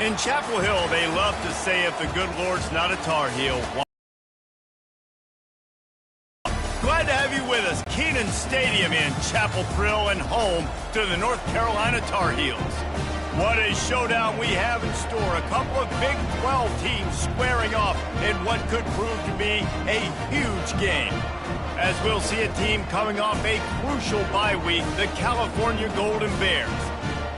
In Chapel Hill, they love to say if the good Lord's not a Tar Heel. Glad to have you with us. Kenan Stadium in Chapel Thrill and home to the North Carolina Tar Heels. What a showdown we have in store. A couple of Big 12 teams squaring off in what could prove to be a huge game. As we'll see a team coming off a crucial bye week, the California Golden Bears,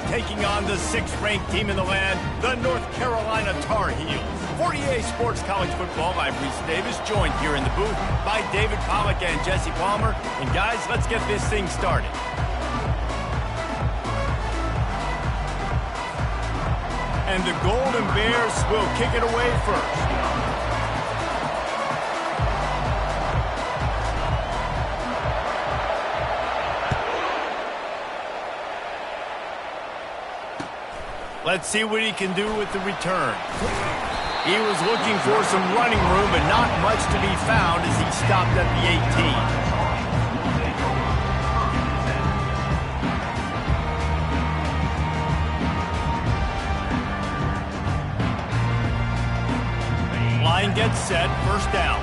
taking on the 6th-ranked team in the land, the North Carolina Tar Heels. For EA Sports College Football, I'm Reese Davis, joined here in the booth by David Pollack and Jesse Palmer. And guys, let's get this thing started. And the Golden Bears will kick it away first. Let's see what he can do with the return. He was looking for some running room, but not much to be found as he stopped at the 18. Line gets set, first down.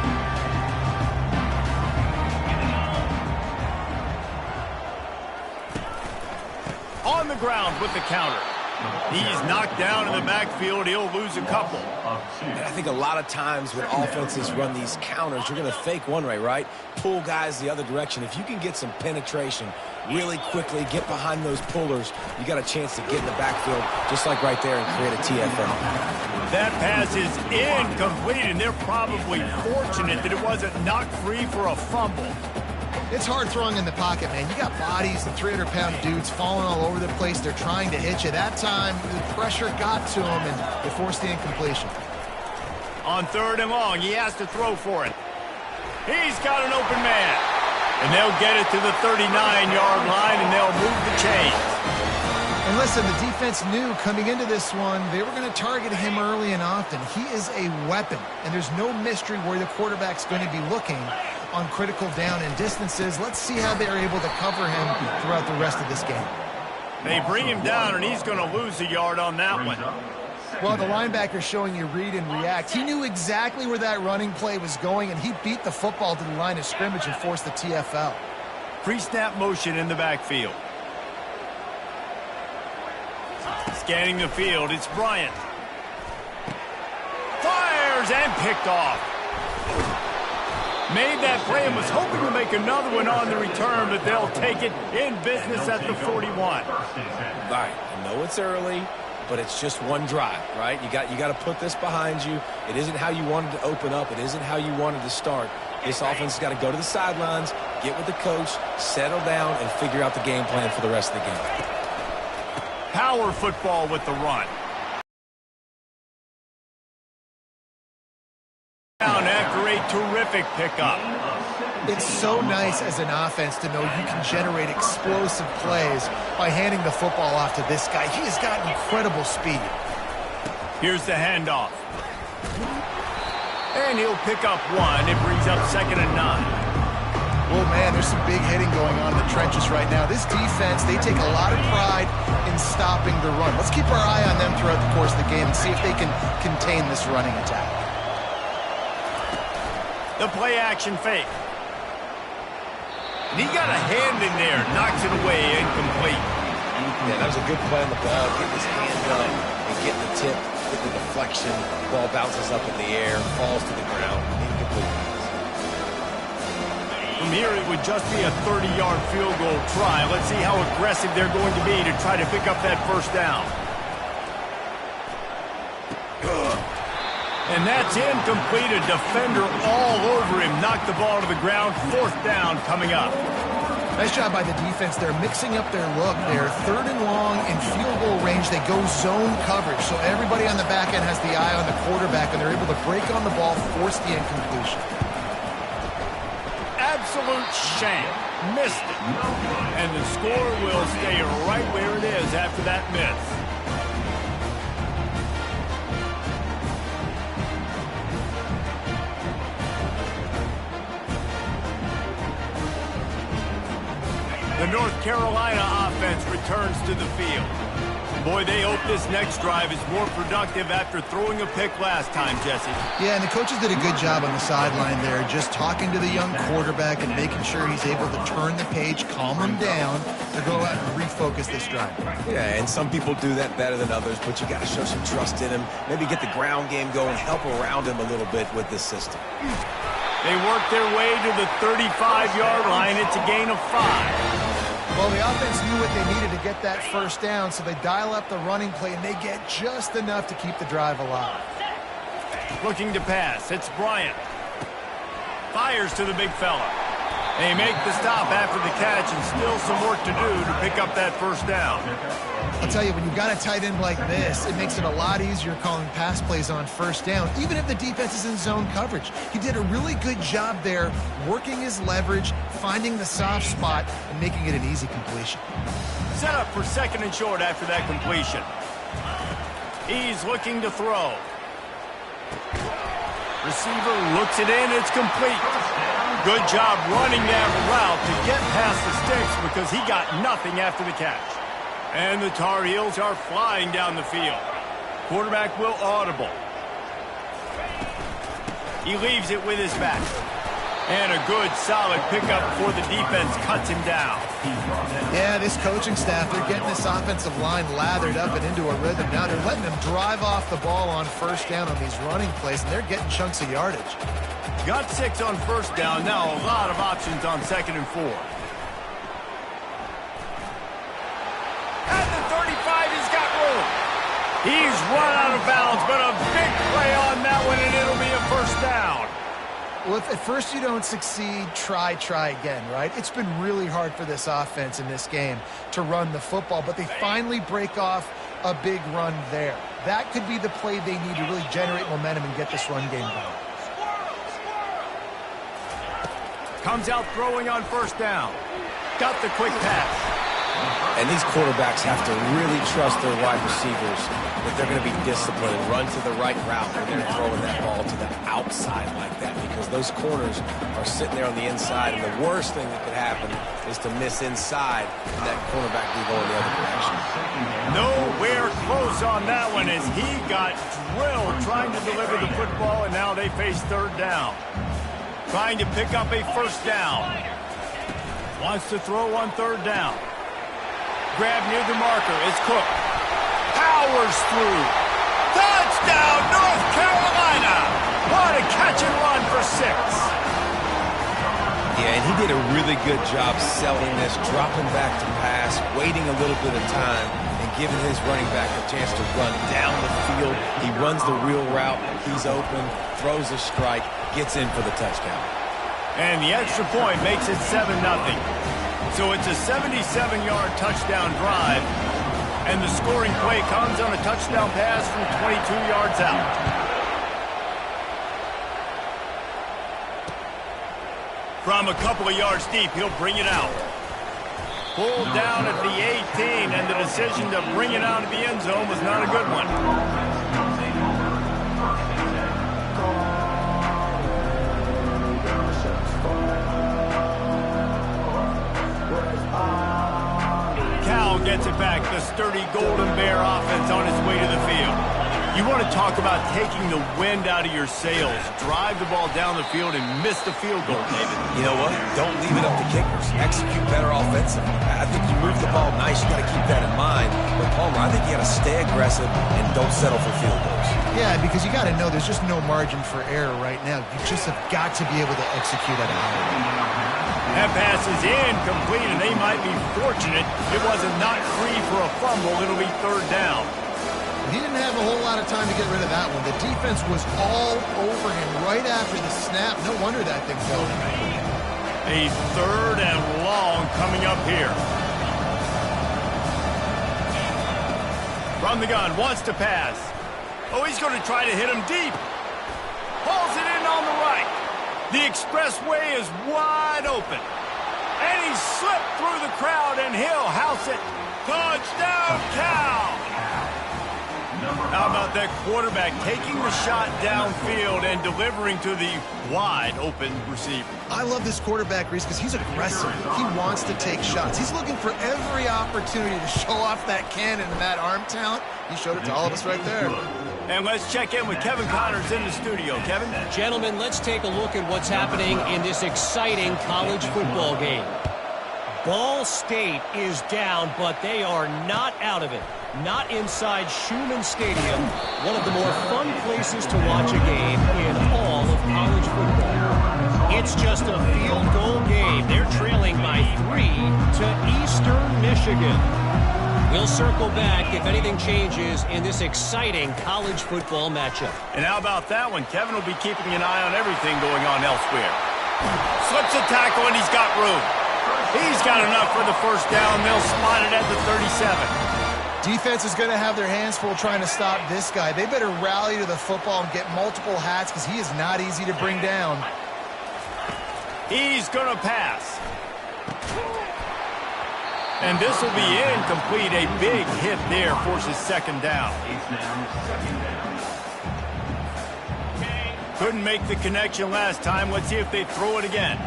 On the ground with the counter. He's knocked down in the backfield. He'll lose a couple. And I think a lot of times when offenses run these counters, you're going to fake one way, right? Pull guys the other direction. If you can get some penetration really quickly, get behind those pullers, you got a chance to get in the backfield just like right there and create a TFL. That pass is incomplete, and they're probably fortunate that it wasn't knocked free for a fumble. It's hard throwing in the pocket, man. You got bodies and 300-pound dudes falling all over the place. They're trying to hit you. That time, the pressure got to him, and it forced the incompletion. On 3rd and long, he has to throw for it. He's got an open man. And they'll get it to the 39-yard line, and they'll move the chains. And listen, the defense knew coming into this one, they were going to target him early and often. He is a weapon, and there's no mystery where the quarterback's going to be looking on critical down and distances. Let's see how they're able to cover him throughout the rest of this game. They bring him down, and he's going to lose a yard on that one. Well, the linebacker's showing you read and react. He knew exactly where that running play was going, and he beat the football to the line of scrimmage and forced the TFL. Pre-snap motion in the backfield. Scanning the field, it's Bryant. Fires and picked off. Made that play and was hoping to make another one on the return, but they'll take it in business at the 41. Right, I know it's early, but it's just one drive, right? You got to put this behind you. It isn't how you wanted to open up. It isn't how you wanted to start. This offense has got to go to the sidelines, get with the coach, settle down, and figure out the game plan for the rest of the game. Power football with the run. Down after a terrific pickup. It's so nice as an offense to know you can generate explosive plays by handing the football off to this guy. He has got incredible speed. Here's the handoff. And he'll pick up one. It brings up 2nd and 9. Well, man, there's some big hitting going on in the trenches right now. This defense, they take a lot of pride in stopping the run. Let's keep our eye on them throughout the course of the game and see if they can contain this running attack. The play-action fake. And he got a hand in there, knocks it away, incomplete. Yeah, that was a good play on the ball, getting his hand up and getting the tip, getting the deflection. Ball bounces up in the air, falls to the ground, incomplete. From here, it would just be a 30-yard field goal try. Let's see how aggressive they're going to be to try to pick up that first down. And that's incomplete. A defender all over him. Knocked the ball to the ground. 4th down coming up. Nice job by the defense. They're mixing up their look. They're 3rd and long in field goal range. They go zone coverage. So everybody on the back end has the eye on the quarterback, and they're able to break on the ball, force the incompletion. Absolute shame. Missed it. And the score will stay right where it is after that miss. The North Carolina offense returns to the field. Boy, they hope this next drive is more productive after throwing a pick last time, Jesse. Yeah, and the coaches did a good job on the sideline there, just talking to the young quarterback and making sure he's able to turn the page, calm him down, to go out and refocus this drive. Yeah, and some people do that better than others, but you got to show some trust in him. Maybe get the ground game going, help around him a little bit with this system. They work their way to the 35-yard line. It's a gain of 5. Well, the offense knew what they needed to get that first down, so they dial up the running play, and they get just enough to keep the drive alive. Looking to pass. It's Bryant. Fires to the big fella. They make the stop after the catch, and still some work to do to pick up that first down. I'll tell you, when you've got a tight end like this, it makes it a lot easier calling pass plays on first down, even if the defense is in zone coverage. He did a really good job there, working his leverage, finding the soft spot, and making it an easy completion. Set up for second and short after that completion. He's looking to throw. Receiver looks it in. It's complete. Good job running that route to get past the sticks because he got nothing after the catch. And the Tar Heels are flying down the field. Quarterback will audible. He leaves it with his back. And a good, solid pickup before the defense cuts him down. Yeah, this coaching staff, they're getting this offensive line lathered up and into a rhythm. Now they're letting them drive off the ball on first down on these running plays, and they're getting chunks of yardage. Got 6 on first down. Now a lot of options on second and 4. At the 35, he's got room. He's run out of bounds, but a big play on that one, and it'll be a first down. Well, if at first you don't succeed, try again, right? It's been really hard for this offense in this game to run the football, but they finally break off a big run there. That could be the play they need to really generate momentum and get this run game going. Comes out throwing on first down. Got the quick pass. And these quarterbacks have to really trust their wide receivers that they're going to be disciplined and run to the right route when they're throwing that ball to the outside like that, because those corners are sitting there on the inside, and the worst thing that could happen is to miss inside and that cornerback be going the other direction. Nowhere close on that one as he got drilled trying to deliver the football, and now they face third down. Trying to pick up a first down. Wants to throw on third down. Grab near the marker. It's Cook. Powers through. Touchdown, North Carolina. What a catch and run for 6. Yeah, and he did a really good job selling this, dropping back to pass, waiting a little bit of time, and giving his running back a chance to run down the field. He runs the real route. He's open, throws a strike, gets in for the touchdown. And the extra point makes it 7-0. So it's a 77-yard touchdown drive, and the scoring play comes on a touchdown pass from 22 yards out. From a couple of yards deep, he'll bring it out. Pulled down at the 18, and the decision to bring it out of the end zone was not a good one. Gets it back. The sturdy Golden Bear offense on its way to the field. You want to talk about taking the wind out of your sails. Drive the ball down the field and miss the field goal, David. You know what? Don't leave it up to kickers. Execute better offensively. I think you move the ball nice. You got to keep that in mind. But Palmer, I think you got to stay aggressive and don't settle for field goals. Yeah, because you got to know there's just no margin for error right now. You just have got to be able to execute at a high level. That pass is incomplete, and they might be fortunate it wasn't knocked free for a fumble. It'll be third down. He didn't have a whole lot of time to get rid of that one. The defense was all over him right after the snap. No wonder that thing fell. A third and long coming up here. From the gun, wants to pass. Oh, he's going to try to hit him deep. Pulls it in on the right. The expressway is wide open. And he slipped through the crowd, and he'll house it. Touchdown, Cal! How about that quarterback taking the shot downfield and delivering to the wide open receiver? I love this quarterback, Reese, because he's aggressive. He wants to take shots. He's looking for every opportunity to show off that cannon and that arm talent. He showed it to all of us right there. And let's check in with Kevin Connors in the studio. Kevin? Gentlemen, let's take a look at what's happening in this exciting college football game. Ball State is down, but they are not out of it. Not inside Schumann Stadium, one of the more fun places to watch a game in all of college football. It's just a field goal game. They're trailing by 3 to Eastern Michigan. We'll circle back if anything changes in this exciting college football matchup. And how about that one? Kevin will be keeping an eye on everything going on elsewhere. Slips a tackle, and he's got room. He's got enough for the first down. They'll spot it at the 37. Defense is going to have their hands full trying to stop this guy. They better rally to the football and get multiple hats because he is not easy to bring down. He's going to pass. And this will be incomplete. A big hit there forces second down. Couldn't make the connection last time. Let's see if they throw it again.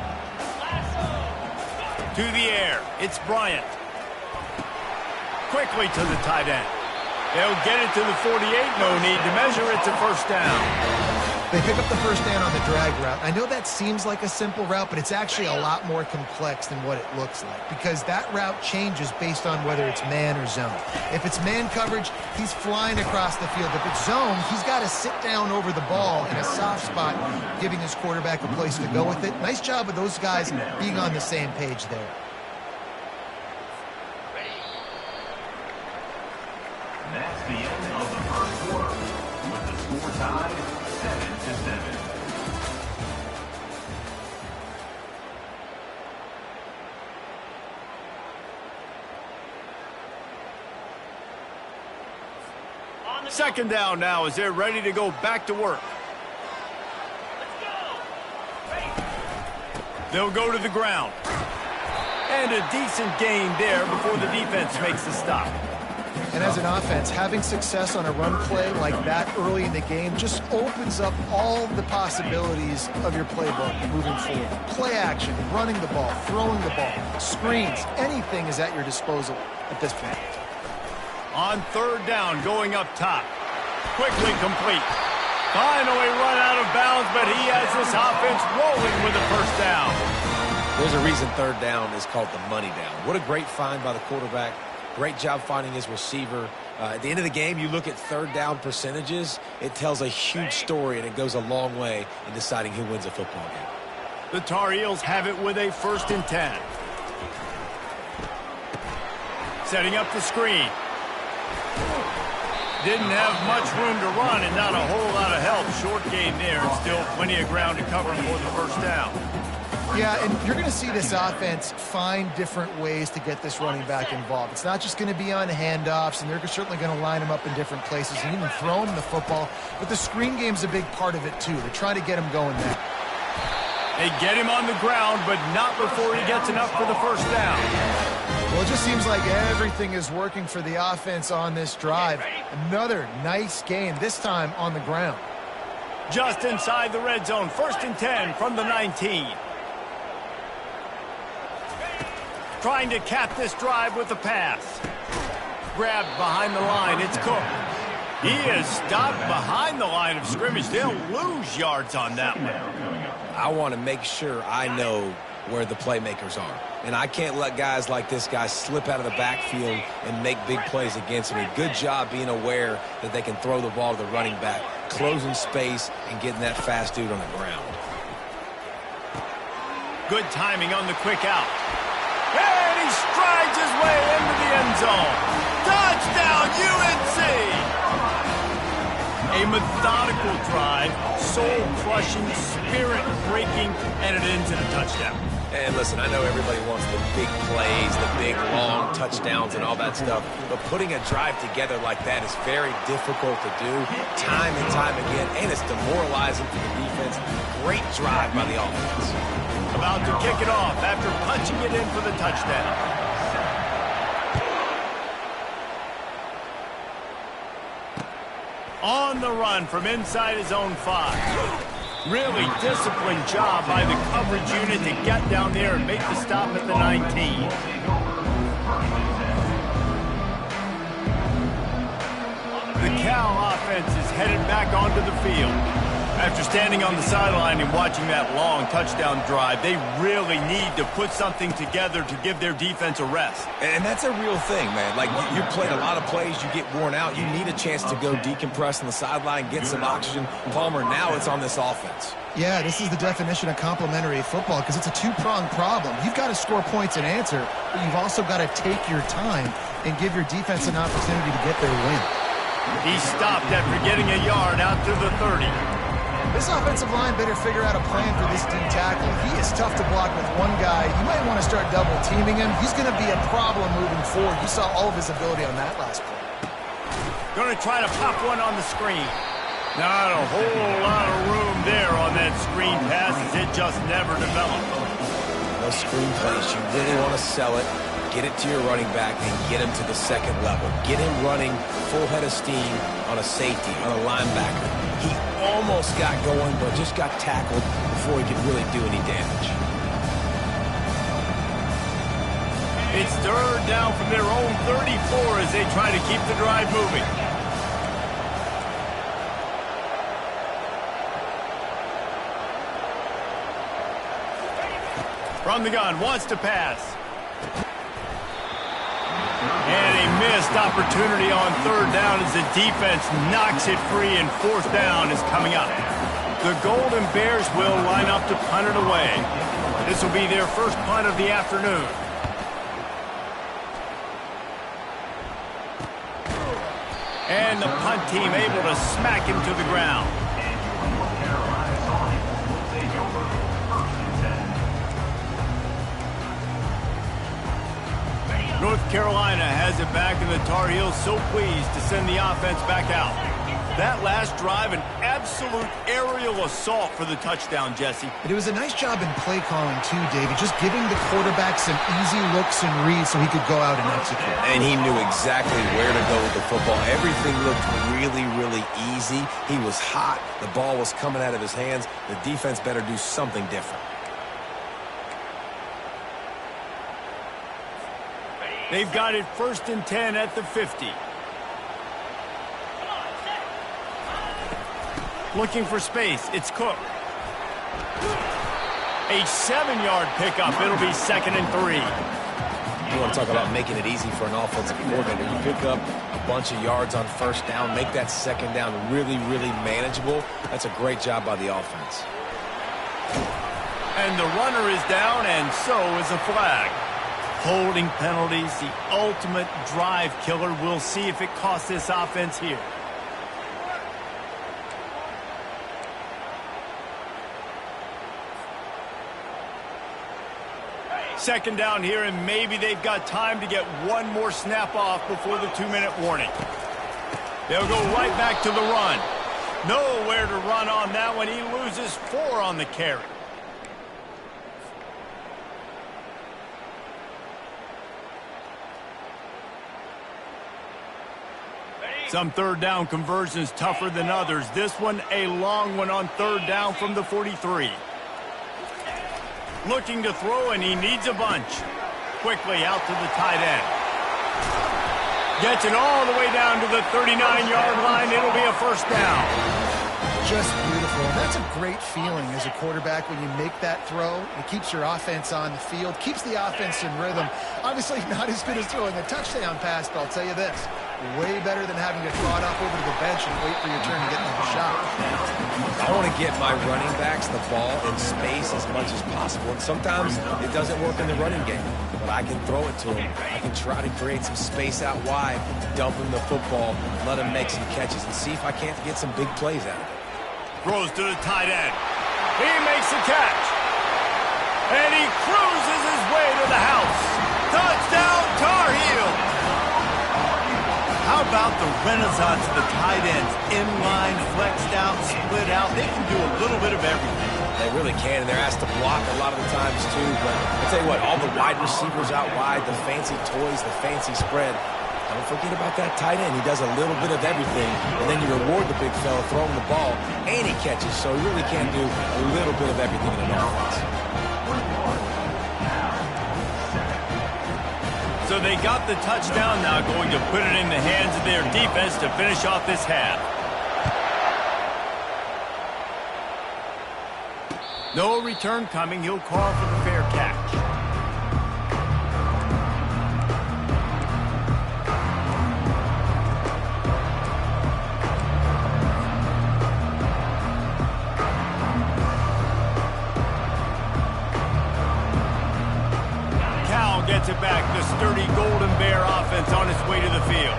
To the air. It's Bryant. Quickly to the tight end. They'll get it to the 48. No need to measure. It's a first down. They pick up the first down on the drag route. I know that seems like a simple route, but it's actually a lot more complex than what it looks like because that route changes based on whether it's man or zone. If it's man coverage, he's flying across the field. If it's zone, he's got to sit down over the ball in a soft spot, giving his quarterback a place to go with it. Nice job of those guys being on the same page there. That's the end of the first quarter with the score tied 7-7. Second down now as they're ready to go back to work. They'll go to the ground. And a decent gain there before the defense makes the stop. And as an offense, having success on a run play like that early in the game just opens up all the possibilities of your playbook moving forward. Play action, running the ball, throwing the ball, screens, anything is at your disposal at this point. On third down, going up top. Quickly complete. Finally run out of bounds, but he has this offense rolling with a first down. There's a reason third down is called the money down. What a great find by the quarterback. Great job finding his receiver. At the end of the game, you look at third down percentages. It tells a huge story, and it goes a long way in deciding who wins a football game. The Tar Heels have it with a 1st and 10. Setting up the screen. Didn't have much room to run and not a whole lot of help. Short game there and still plenty of ground to cover for the first down. Yeah, and you're going to see this offense find different ways to get this running back involved. It's not just going to be on handoffs, and they're certainly going to line him up in different places and even throw him the football. But the screen game's a big part of it, too. They're trying to get him going there. They get him on the ground, but not before he gets enough for the first down. Well, it just seems like everything is working for the offense on this drive. Another nice gain, this time on the ground. Just inside the red zone, 1st and 10 from the 19. Trying to cap this drive with a pass. Grabbed behind the line, it's Cook. He is stopped behind the line of scrimmage. They'll lose yards on that one. I want to make sure I know where the playmakers are. And I can't let guys like this guy slip out of the backfield and make big plays against me. Good job being aware that they can throw the ball to the running back, closing space, and getting that fast dude on the ground. Good timing on the quick out. And he strides his way into the end zone. Touchdown, UNC! A methodical drive, soul-crushing, spirit-breaking, and it ends in a touchdown. And listen, I know everybody wants the big plays, the big, long touchdowns and all that stuff, but putting a drive together like that is very difficult to do time and time again, and it's demoralizing for the defense. Great drive by the offense. About to kick it off after punching it in for the touchdown. On the run from inside his own 5. Really disciplined job by the coverage unit to get down there and make the stop at the 19. The Cal offense is headed back onto the field. After standing on the sideline and watching that long touchdown drive, they really need to put something together to give their defense a rest. And that's a real thing, man. Like, you played a lot of plays, you get worn out. You need a chance to go decompress on the sideline, get some oxygen. Palmer, now it's on this offense. Yeah, this is the definition of complementary football because it's a two-pronged problem. You've got to score points and answer, but you've also got to take your time and give your defense an opportunity to get their win. He stopped after getting a yard out to the 30. This offensive line better figure out a plan for this D tackle. He is tough to block with one guy. You might want to start double teaming him. He's going to be a problem moving forward. You saw all of his ability on that last play. Going to try to pop one on the screen. Not a whole lot of room there on that screen pass as it just never developed. Those screen plays, you really want to sell it, get it to your running back, and get him to the second level. Get him running full head of steam on a safety, on a linebacker. He almost got going, but just got tackled before he could really do any damage. It's third down from their own 34 as they try to keep the drive moving. From the gun, wants to pass. And a missed opportunity on third down as the defense knocks it free, and fourth down is coming up. The Golden Bears will line up to punt it away. This will be their first punt of the afternoon. And the punt team able to smack him to the ground. North Carolina has it back, and the Tar Heels so pleased to send the offense back out. That last drive, an absolute aerial assault for the touchdown, Jesse. But it was a nice job in play calling, too, David. Just giving the quarterback some easy looks and reads so he could go out and execute. And he knew exactly where to go with the football. Everything looked really, really easy. He was hot. The ball was coming out of his hands. The defense better do something different. They've got it 1st and 10 at the 50. Looking for space. It's Cook. A 7-yard pickup. It'll be 2nd and 3. You want to talk about making it easy for an offensive coordinator. You pick up a bunch of yards on first down, make that second down really, really manageable. That's a great job by the offense. And the runner is down, and so is a flag. Holding penalties, the ultimate drive killer. We'll see if it costs this offense here. Second down here, and maybe they've got time to get one more snap off before the 2-minute warning. They'll go right back to the run. Nowhere to run on that one. He loses 4 on the carry. Some third down conversions tougher than others. This one a long one on third down from the 43. Looking to throw, and he needs a bunch. Quickly out to the tight end. Gets it all the way down to the 39-yard line. It'll be a first down. Just beautiful. And that's a great feeling as a quarterback when you make that throw. It keeps your offense on the field, keeps the offense in rhythm. Obviously not as good as throwing a touchdown pass, but I'll tell you this, way better than having to trot off over to the bench and wait for your turn to get another shot. I want to get my running backs the ball in space as much as possible. And sometimes it doesn't work in the running game, but I can throw it to him. I can try to create some space out wide, dump him the football, let him make some catches, and see if I can't get some big plays out of it. Throws to the tight end. He makes the catch. And he cruises his way to the house. Touchdown, Tar Heels. How about the renaissance of the tight ends? Inline, flexed out, split out. They can do a little bit of everything. They really can, and they're asked to block a lot of the times, too. But I'll tell you what, all the wide receivers out wide, the fancy toys, the fancy spread, Don't forget about that tight end. He does a little bit of everything, and then you reward the big fella throwing the ball, and he catches, so he really can't do a little bit of everything in an offense. So they got the touchdown, now going to put it in the hands of their defense to finish off this half. No return coming. He'll call for the fair catch. Gets it back. The sturdy Golden Bear offense on its way to the field.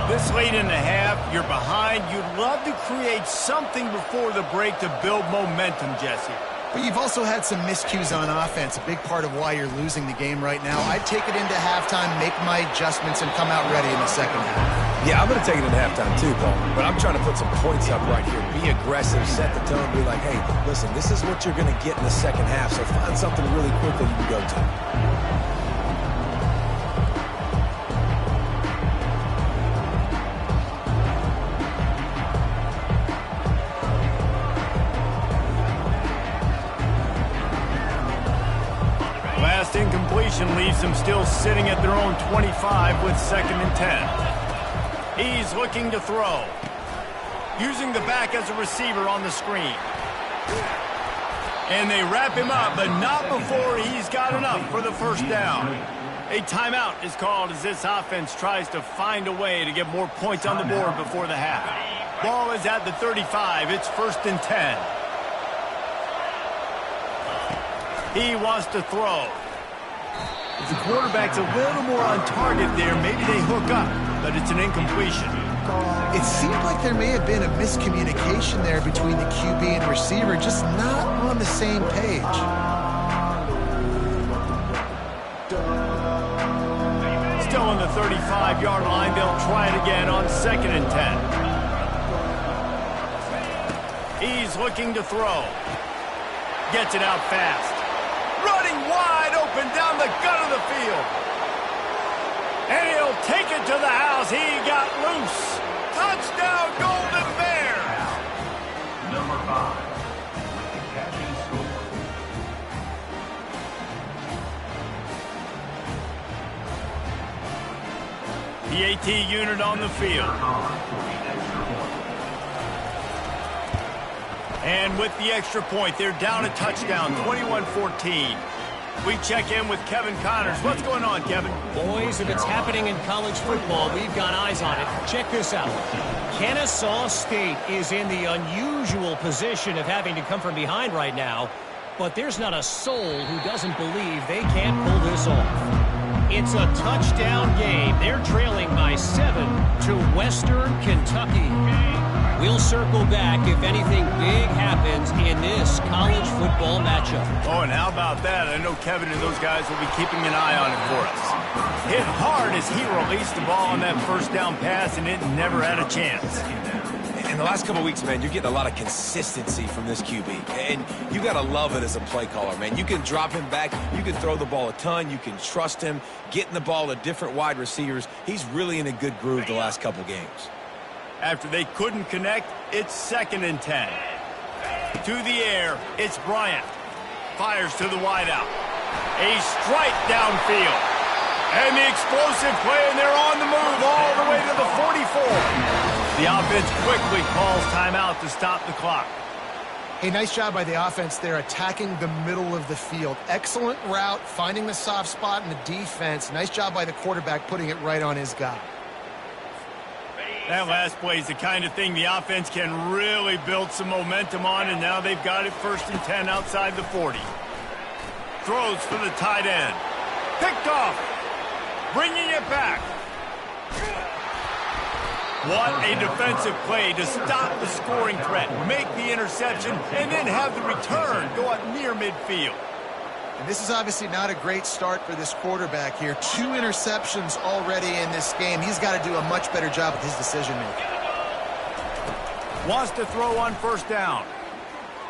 This late in the half, you're behind. You'd love to create something before the break to build momentum, Jesse. But you've also had some miscues on offense, a big part of why you're losing the game right now. I'd take it into halftime, make my adjustments, and come out ready in the second half. Yeah, I'm going to take it into halftime too, Paul. But I'm trying to put some points up right here. Be aggressive, set the tone, be like, hey, listen, this is what you're going to get in the second half, so find something really quickly you can go to. Incompletion leaves them still sitting at their own 25 with 2nd and 10. He's looking to throw. Using the back as a receiver on the screen. And they wrap him up, but not before he's got enough for the first down. A timeout is called as this offense tries to find a way to get more points on the board before the half. Ball is at the 35. It's 1st and 10. He wants to throw. If the quarterback's a little more on target there, maybe they hook up, but it's an incompletion. It seemed like there may have been a miscommunication there between the QB and receiver, just not on the same page. Still on the 35-yard line, they'll try it again on 2nd and 10. He's looking to throw. Gets it out fast. Running wide open down the gut of the field. And he'll take it to the house. He got loose. Touchdown, Golden Bears. Number 5, with the catch and score. The AT unit on the field. And with the extra point, they're down a touchdown, 21-14. We check in with Kevin Connors. What's going on, Kevin? Boys, if it's happening in college football, we've got eyes on it. Check this out. Kennesaw State is in the unusual position of having to come from behind right now, but there's not a soul who doesn't believe they can't pull this off. It's a touchdown game. They're trailing by 7 to Western Kentucky. We'll circle back if anything big happens in this college football matchup. Oh, and how about that? I know Kevin and those guys will be keeping an eye on it for us. Hit hard as he released the ball on that first down pass, and it never had a chance. In the last couple of weeks, man, you're getting a lot of consistency from this QB. And you got to love it as a play caller, man. You can drop him back. You can throw the ball a ton. You can trust him, getting the ball to different wide receivers. He's really in a good groove the last couple games. After they couldn't connect, it's 2nd and 10. To the air, it's Bryant. Fires to the wideout. A strike downfield. And the explosive play, and they're on the move all the way to the 44. The offense quickly calls timeout to stop the clock. Hey, nice job by the offense there, attacking the middle of the field. Excellent route, finding the soft spot in the defense. Nice job by the quarterback putting it right on his guy. That last play is the kind of thing the offense can really build some momentum on, and now they've got it 1st and 10 outside the 40. Throws for the tight end. Picked off. Bringing it back. What a defensive play to stop the scoring threat, make the interception, and then have the return go up near midfield. And this is obviously not a great start for this quarterback here. 2 interceptions already in this game. He's got to do a much better job with his decision-making. Wants to throw on 1st down.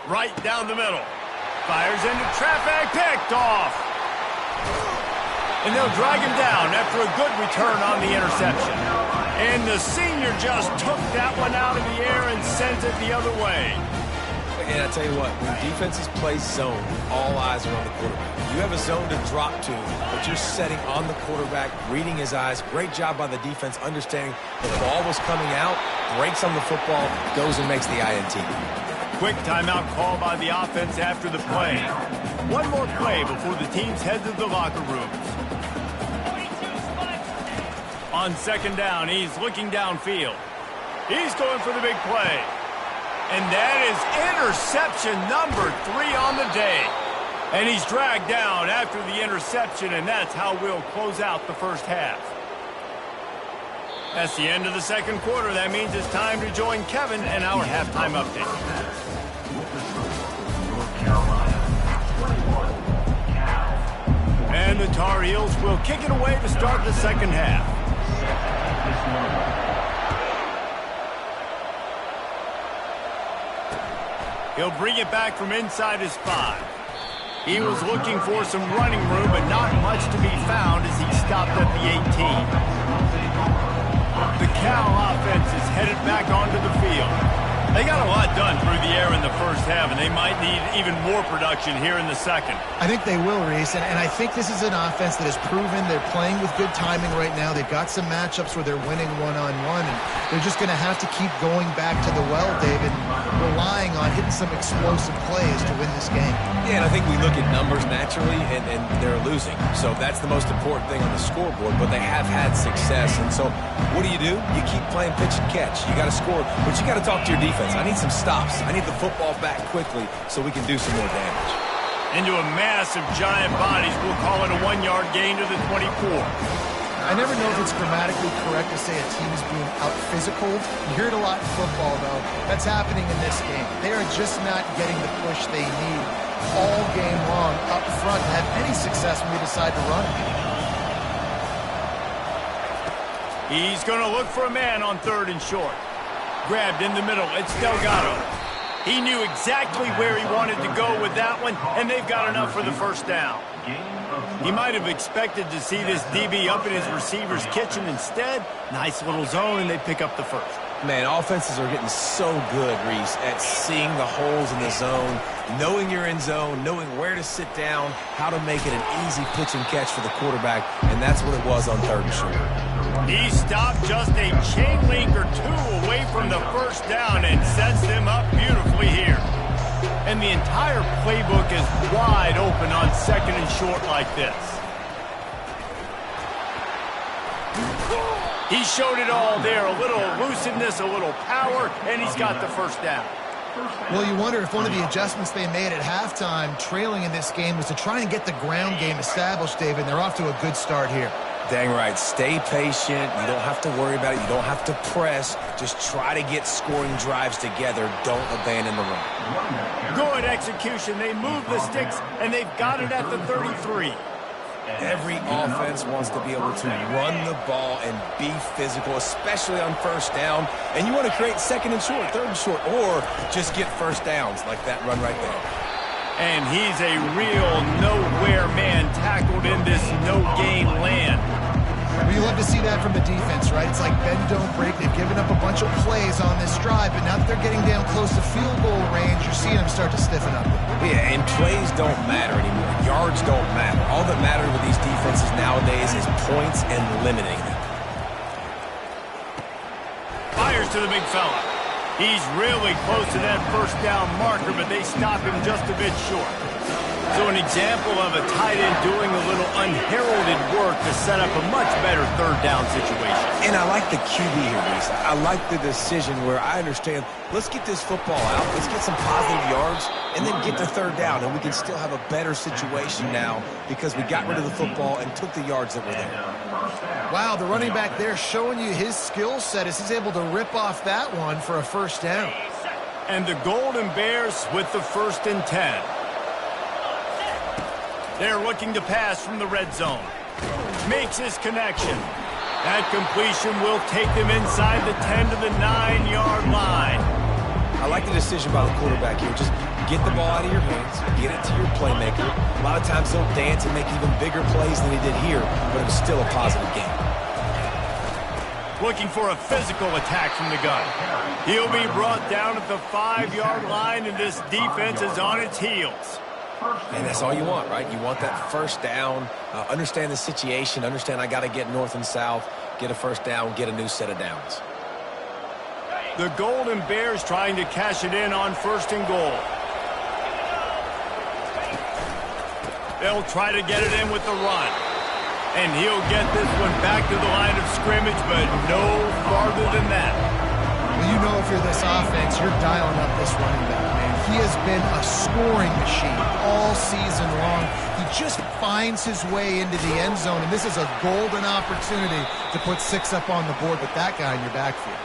Right down the middle. Fires into traffic, picked off. And they'll drag him down after a good return on the interception. And the senior just took that one out of the air and sends it the other way. And I tell you what, when defenses play zone, all eyes are on the quarterback. You have a zone to drop to, but you're setting on the quarterback, reading his eyes. Great job by the defense, understanding the ball was coming out, breaks on the football, goes and makes the INT. Quick timeout call by the offense after the play. One more play before the teams head to the locker rooms. On second down, he's looking downfield. He's going for the big play. And that is interception number 3 on the day. And he's dragged down after the interception, and that's how we'll close out the first half. That's the end of the second quarter. That means it's time to join Kevin and our halftime update. And the Tar Heels will kick it away to start the second half. He'll bring it back from inside his 5. He was looking for some running room, but not much to be found as he stopped at the 18. The Cal offense is headed back onto the field. They got a lot done through the air in the first half, and they might need even more production here in the second. I think they will, Reese, and I think this is an offense that has proven they're playing with good timing right now. They've got some matchups where they're winning one-on-one, and they're just going to have to keep going back to the well, David, relying on hitting some explosive plays to win this game. Yeah, and I think we look at numbers naturally, and they're losing. So that's the most important thing on the scoreboard, but they have had success. And so what do? You keep playing pitch and catch. You got to score, but you got to talk to your defense. I need some stops. I need the football back quickly so we can do some more damage. Into a massive giant bodies. We'll call it a 1-yard gain to the 24. I never know if it's grammatically correct to say a team is being out-physical. You hear it a lot in football, though. That's happening in this game. They are just not getting the push they need all game long up front to have any success when we decide to run it. He's going to look for a man on 3rd and short. Grabbed in the middle. It's Delgado. He knew exactly where he wanted to go with that one, and they've got enough for the first down. He might have expected to see this DB up in his receiver's kitchen. Instead, nice little zone, and they pick up the first. Man, offenses are getting so good, Reese, at seeing the holes in the zone, knowing you're in zone, knowing where to sit down, how to make it an easy pitch and catch for the quarterback, and that's what it was on 3rd and short. He stopped just a chain link or 2 away from the first down and sets them up beautifully here. And the entire playbook is wide open on 2nd and short like this. He showed it all there, a little elusiveness, a little power, and he's got the first down. Well, you wonder if one of the adjustments they made at halftime, trailing in this game, was to try and get the ground game established, David, and they're off to a good start here. Dang right. Stay patient. You don't have to worry about it. You don't have to press. Just try to get scoring drives together. Don't abandon the run. Good execution. They move the sticks, and they've got it at the 33. Every offense wants to be able to run the ball and be physical, especially on first down. And you want to create 2nd and short, 3rd and short, or just get first downs like that run right there. And he's a real nowhere man tackled in this no-gain land. Well, you love to see that from the defense, right? It's like bend, don't break. They've given up a bunch of plays on this drive, but now that they're getting down close to field goal range, you're seeing them start to stiffen up. Yeah, and plays don't matter anymore. Yards don't matter. All that matters with these defenses nowadays is points and limiting them. Fires to the big fella. He's really close to that first down marker, but they stop him just a bit short. So an example of a tight end doing a little unheralded work to set up a much better 3rd down situation. And I like the QB here, Reese. I like the decision where I understand, let's get this football out, let's get some positive yards, and then get to 3rd down, and we can still have a better situation now because we got rid of the football and took the yards that were there. Wow, the running back there showing you his skill set as he's able to rip off that one for a first down. And the Golden Bears with the 1st and 10. They're looking to pass from the red zone. Makes his connection. That completion will take them inside the 10 to the 9-yard line. I like the decision by the quarterback here. Just get the ball out of your hands, get it to your playmaker. A lot of times they'll dance and make even bigger plays than he did here, but it was still a positive game. Looking for a physical attack from the gun. He'll be brought down at the 5-yard line, and this defense is on its heels. And that's all you want, right? You want that first down, understand the situation, understand I got to get north and south, get a first down, get a new set of downs. The Golden Bears trying to cash it in on 1st and goal. They'll try to get it in with the run. And he'll get this one back to the line of scrimmage, but no farther than that. Well, you know if you're this offense, you're dialing up this running back, man. He has been a scoring machine all season long. He just finds his way into the end zone, and this is a golden opportunity to put 6 up on the board with that guy in your backfield.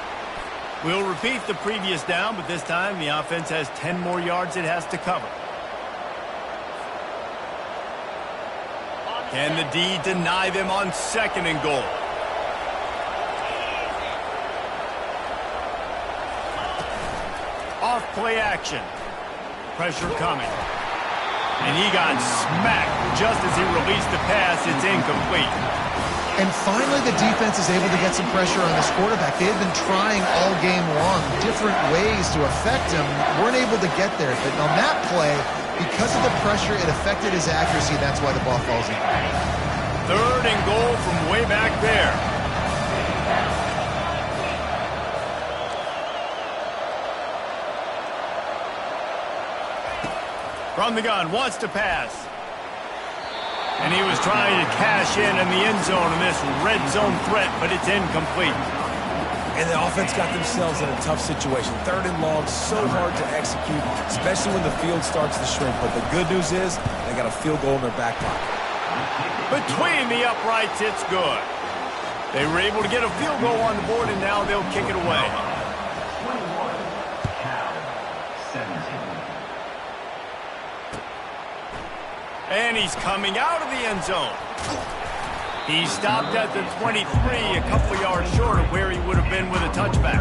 We'll repeat the previous down, but this time the offense has 10 more yards it has to cover. Can the D deny them on 2nd and goal? Off play action. Pressure coming. And he got smacked just as he released the pass. It's incomplete. And finally the defense is able to get some pressure on this quarterback. They had been trying all game long different ways to affect him. Weren't able to get there. But on that play, because of the pressure, it affected his accuracy. That's why the ball falls in. 3rd and goal from way back there. From the gun, wants to pass. And he was trying to cash in the end zone in this red zone threat, but it's incomplete. And the offense got themselves in a tough situation. 3rd and long, so hard to execute, especially when the field starts to shrink. But the good news is they got a field goal in their back pocket. Between the uprights, it's good. They were able to get a field goal on the board, and now they'll kick it away. 21, Cal, 17. And he's coming out of the end zone. He stopped at the 23, a couple yards short of where he would have been with a touchback.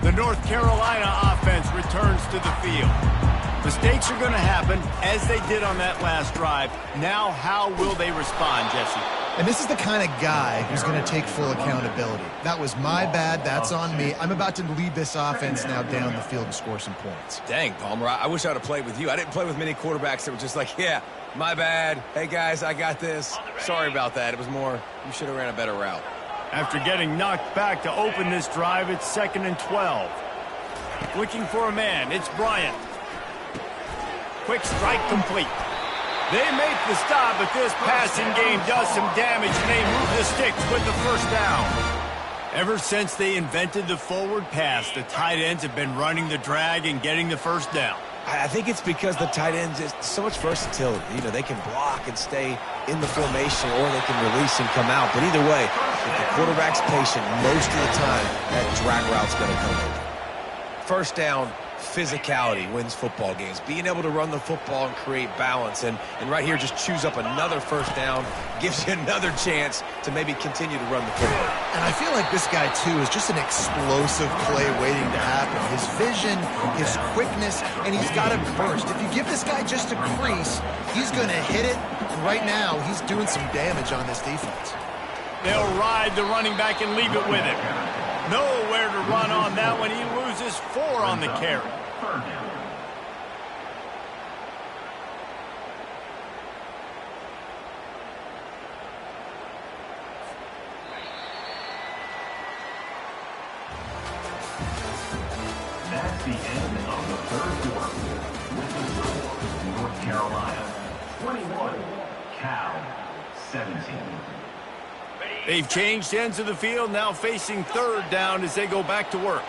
The North Carolina offense returns to the field. Mistakes are going to happen, as they did on that last drive. Now, how will they respond, Jesse? And this is the kind of guy who's going to take full accountability. That was my bad. That's on me. I'm about to lead this offense now down the field and score some points. Dang, Palmer, I wish I would have played with you. I didn't play with many quarterbacks that were just like, yeah, my bad. Hey, guys, I got this. Sorry about that. It was more, you should have ran a better route. After getting knocked back to open this drive, it's 2nd and 12. Looking for a man. It's Bryant. Quick strike complete. They make the stop, but this passing game does some damage, and they move the sticks with the first down. Ever since they invented the forward pass, the tight ends have been running the drag and getting the first down. I think it's because the tight ends is so much versatility. You know, they can block and stay in the formation, or they can release and come out. But either way, if the quarterback's patient, most of the time, that drag route's going to come over. First down, physicality wins football games. Being able to run the football and create balance. And right here, just choose up another first down, gives you another chance to maybe continue to run the football. And I feel like this guy, too, is just an explosive play waiting to happen. His vision, his quickness, and he's got a burst. If you give this guy just a crease, he's going to hit it. And right now, he's doing some damage on this defense. They'll ride the running back and leave it with him. Nowhere to run on that one. He loses 4 on the carry. That's the end of the 3rd quarter. With the score, North Carolina 21, Cal 17. They've changed ends of the field, now facing 3rd down as they go back to work.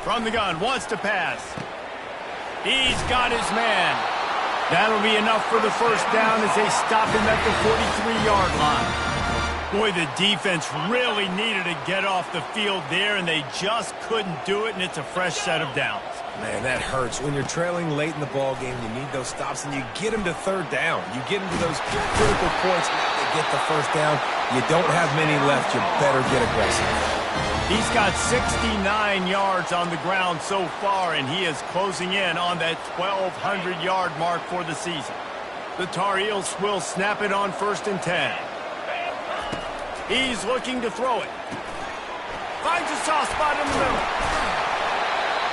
From the gun, wants to pass. He's got his man. That'll be enough for the first down as they stop him at the 43-yard line. Boy, the defense really needed to get off the field there, and they just couldn't do it, and it's a fresh set of downs. Man, that hurts. When you're trailing late in the ball game, you need those stops, and you get them to third down. You get them to those critical points, now they get the first down. You don't have many left. You better get aggressive. He's got 69 yards on the ground so far, and he is closing in on that 1,200-yard mark for the season. The Tar Heels will snap it on 1st and 10. He's looking to throw it. Finds a soft spot in the middle.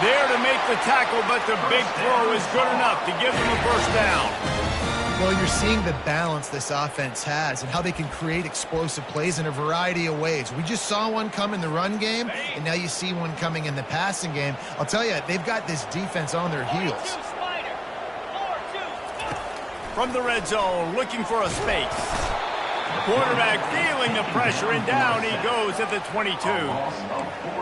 There to make the tackle, but the big throw is good enough to give him a first down. Well, you're seeing the balance this offense has and how they can create explosive plays in a variety of ways. We just saw one come in the run game, and now you see one coming in the passing game. I'll tell you, they've got this defense on their heels. From the red zone, looking for a space. Quarterback feeling the pressure, and down he goes at the 22.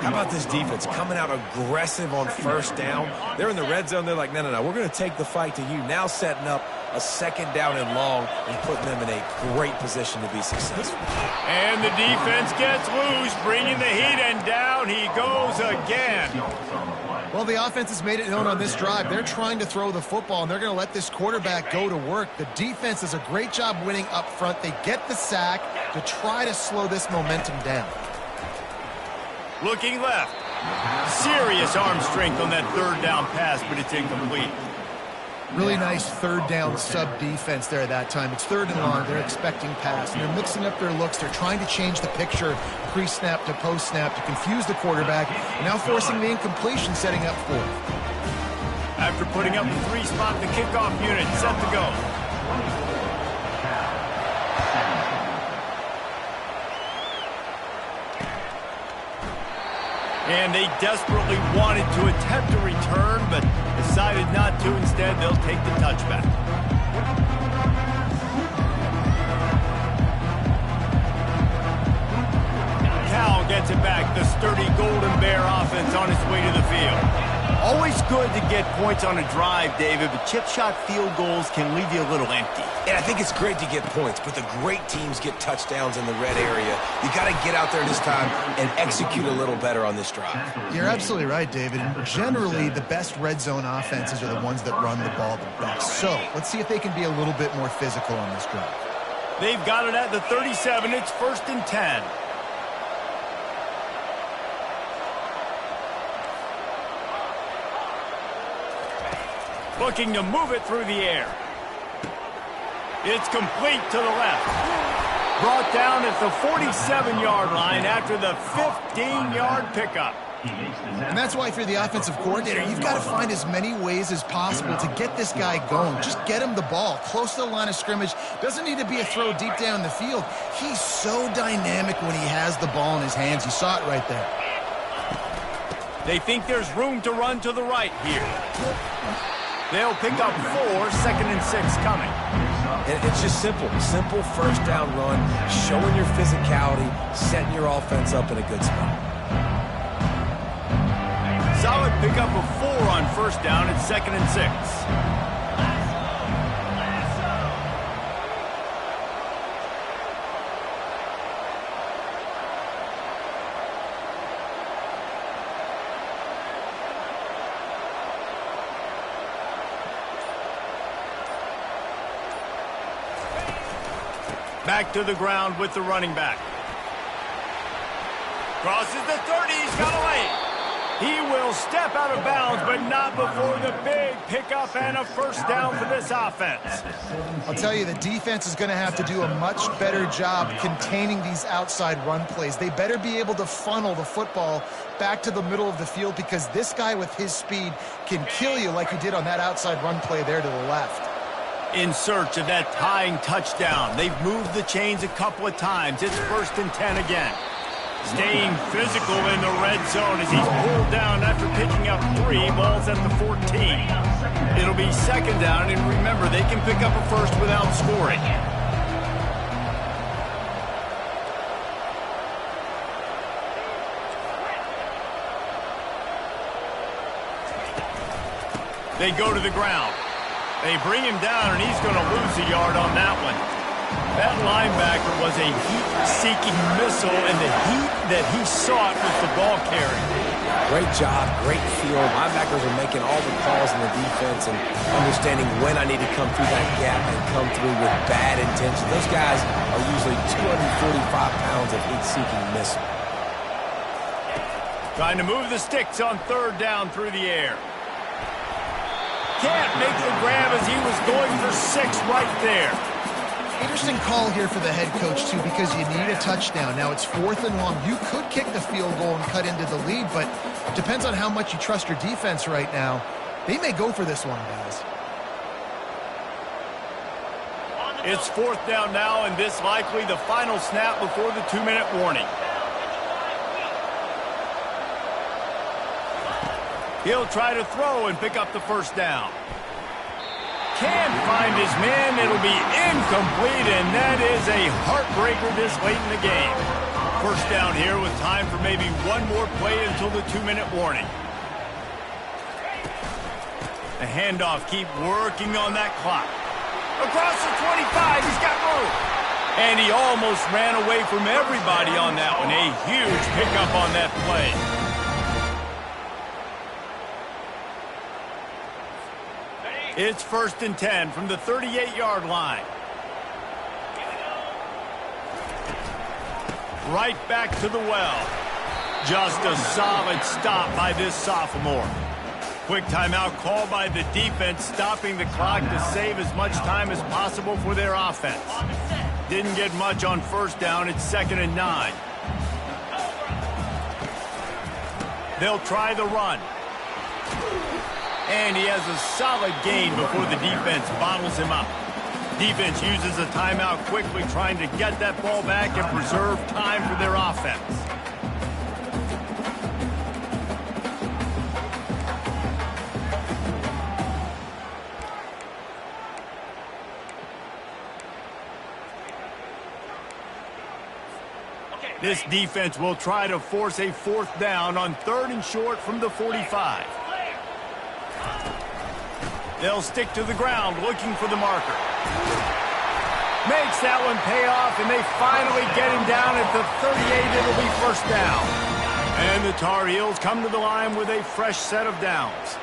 How about this defense coming out aggressive on first down? They're in the red zone. They're like, no, we're going to take the fight to you. Now setting up a second down and long and putting them in a great position to be successful. And the defense gets loose, bringing the heat, and down he goes again. Well, the offense has made it known on this drive. They're trying to throw the football, and they're going to let this quarterback go to work. The defense does a great job winning up front. They get the sack to try to slow this momentum down. Looking left. Serious arm strength on that third down pass, but it's incomplete. Really nice third down sub defense there that time. It's 3rd and long. They're expecting pass, and they're mixing up their looks. They're trying to change the picture pre-snap to post-snap to confuse the quarterback, and now forcing the incompletion, setting up 4th. After putting up the 3-spot, the kickoff unit set to go. And they desperately wanted to attempt a return, but decided not to. Instead, they'll take the touchback. Cal gets it back. The sturdy Golden Bear offense on its way to the field. Always good to get points on a drive, David, but chip shot field goals can leave you a little empty. And I think it's great to get points, but the great teams get touchdowns in the red area. You got to get out there this time and execute a little better on this drive. You're absolutely right, David. And generally, the best red zone offenses are the ones that run the ball the best. So let's see if they can be a little bit more physical on this drive. They've got it at the 37. It's 1st and 10. Looking to move it through the air. It's complete to the left. Brought down at the 47-yard line after the 15-yard pickup. And that's why if you're the offensive coordinator, you've got to find as many ways as possible to get this guy going. Just get him the ball close to the line of scrimmage. Doesn't need to be a throw deep down the field. He's so dynamic when he has the ball in his hands. You saw it right there. They think there's room to run to the right here. They'll pick up 4, 2nd and 6 coming. And it's just simple first down run, showing your physicality, setting your offense up in a good spot. Solid pickup of 4 on first down at 2nd and 6. Back to the ground with the running back. Crosses the 30. He's got a lane. He will step out of bounds, but not before the big pickup and a first down for this offense. I'll tell you, the defense is going to have to do a much better job containing these outside run plays. They better be able to funnel the football back to the middle of the field, because this guy with his speed can kill you like he did on that outside run play there to the left. In search of that tying touchdown. They've moved the chains a couple of times. It's 1st and 10 again. Staying physical in the red zone as he's pulled down after picking up 3 balls at the 14. It'll be 2nd down, and remember, they can pick up a first without scoring. They go to the ground. They bring him down, and he's going to lose a yard on that one. That linebacker was a heat-seeking missile, and the heat that he sought was the ball carrier. Great job, great field. Linebackers are making all the calls in the defense and understanding when I need to come through that gap and come through with bad intention. Those guys are usually 245 pounds of heat-seeking missile. Trying to move the sticks on third down through the air. Can't make the grab as he was going for 6 right there. Interesting call here for the head coach, too, because you need a touchdown. Now, it's 4th and long. You could kick the field goal and cut into the lead, but it depends on how much you trust your defense right now. They may go for this one, guys. It's 4th down now, and this likely the final snap before the 2-minute warning. He'll try to throw and pick up the first down. Can't find his man. It'll be incomplete, and that is a heartbreaker this late in the game. First down here with time for maybe one more play until the 2-minute warning. The handoff, keep working on that clock. Across the 25, he's got room. And he almost ran away from everybody on that one. A huge pickup on that play. It's 1st and 10 from the 38-yard line. Right back to the well. Just a solid stop by this sophomore. Quick timeout call by the defense, stopping the clock to save as much time as possible for their offense. Didn't get much on first down. It's 2nd and 9. They'll try the run. And he has a solid gain before the defense bottles him up. Defense uses a timeout quickly, trying to get that ball back and preserve time for their offense. This defense will try to force a 4th down on 3rd and short from the 45. They'll stick to the ground looking for the marker. Makes that one pay off, and they finally get him down at the 38. It'll be 1st down. And the Tar Heels come to the line with a fresh set of downs.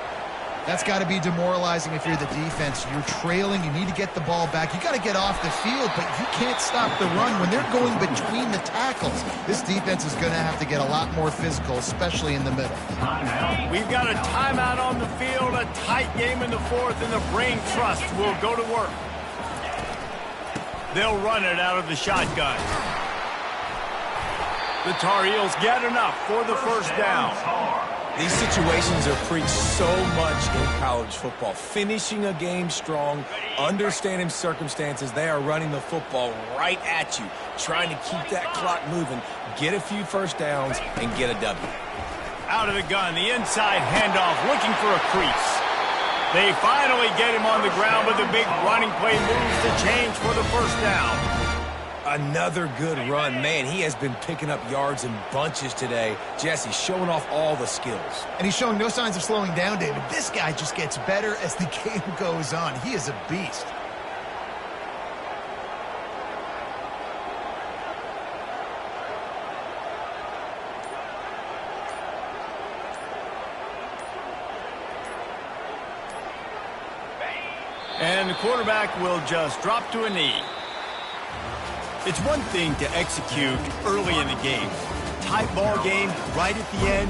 That's got to be demoralizing if you're the defense. You're trailing. You need to get the ball back. You got to get off the field, but you can't stop the run when they're going between the tackles. This defense is going to have to get a lot more physical, especially in the middle. We've got a timeout on the field, a tight game in the 4th, and the Brain Trust will go to work. They'll run it out of the shotgun. The Tar Heels get enough for the 1st down. These situations are preached so much in college football. Finishing a game strong, understanding circumstances. They are running the football right at you, trying to keep that clock moving, get a few first downs, and get a W. Out of the gun, the inside handoff, looking for a crease. They finally get him on the ground, but the big running play moves the change for the 1st down. Another good run. Man, he has been picking up yards in bunches today. Jesse showing off all the skills. And he's showing no signs of slowing down, David. This guy just gets better as the game goes on. He is a beast. And the quarterback will just drop to a knee. It's one thing to execute early in the game. Tight ball game right at the end.